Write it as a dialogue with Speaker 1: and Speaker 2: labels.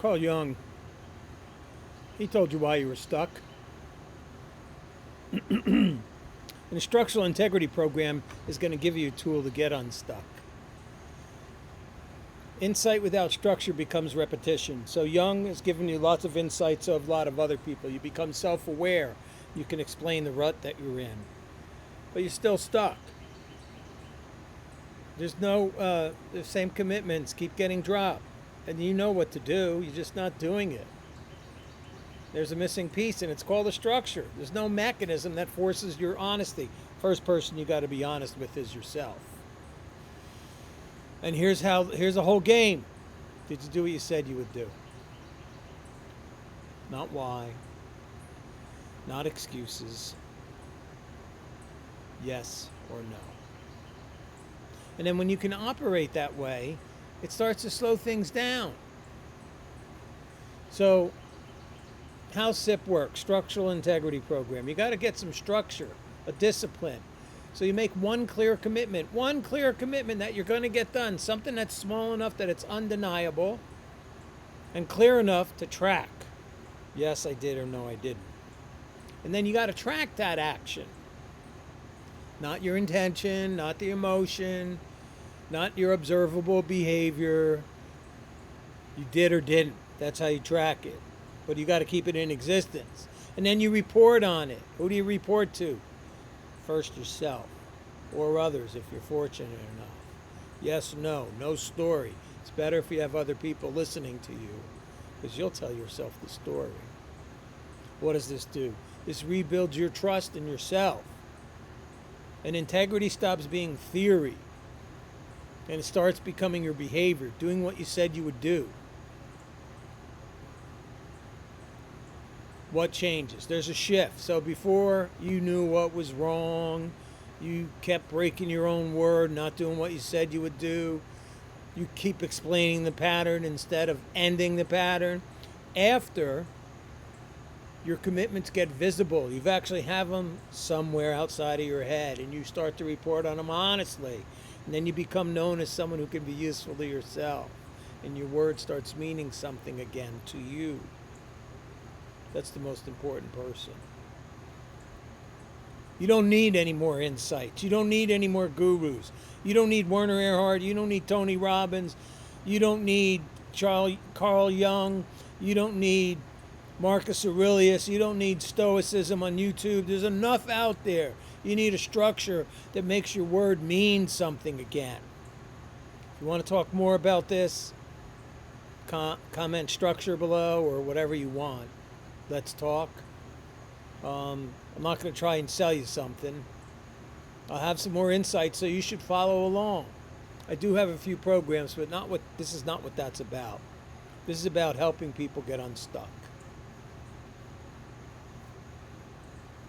Speaker 1: Carl Jung, he told you why you were stuck. And the structural integrity program is going to give you a tool to get unstuck. Insight without structure becomes repetition. So Jung has given you lots of insights of a lot of other people. You become self-aware. You can explain the rut that you're in. But you're still stuck. There's no, the same commitments keep getting dropped. And you know what to do, you're just not doing it. There's a missing piece, and it's called a structure. There's no mechanism that forces your honesty. First person you got to be honest with is yourself. And here's a whole game. Did you do what you said you would do? Not why. Not excuses. Yes or no. And then when you can operate that way, it starts to slow things down. So, how SIP works, Structural Integrity Program. You got to get some structure, a discipline. So you make one clear commitment that you're going to get done, something that's small enough that it's undeniable and clear enough to track. Yes, I did, or no, I didn't. And then you got to track that action. Not your intention, not the emotion, not your observable behavior. You did or didn't. That's how you track it. But you got to keep it in existence. And then you report on it. Who do you report to? First yourself, or others if you're fortunate enough. Yes, no story. It's better if you have other people listening to you, because you'll tell yourself the story. What does this do? This rebuilds your trust in yourself. And integrity stops being theory, and it starts becoming your behavior, doing what you said you would do. What changes? There's a shift. So before you knew what was wrong, you kept breaking your own word, not doing what you said you would do. You keep explaining the pattern instead of ending the pattern. After your commitments get visible, you've actually have them somewhere outside of your head, and you start to report on them honestly. And then you become known as someone who can be useful to yourself, and your word starts meaning something again to you. That's the most important person. You don't need any more insights. You don't need any more gurus. You don't need Werner Erhard. You don't need Tony Robbins. You don't need Carl Jung. You don't need Marcus Aurelius. You don't need Stoicism on YouTube. There's enough out there. You need a structure that makes your word mean something again. If you want to talk more about this, comment structure below or whatever you want. Let's talk. I'm not going to try and sell you something. I'll have some more insights, so you should follow along. I do have a few programs, but this is not what that's about. This is about helping people get unstuck.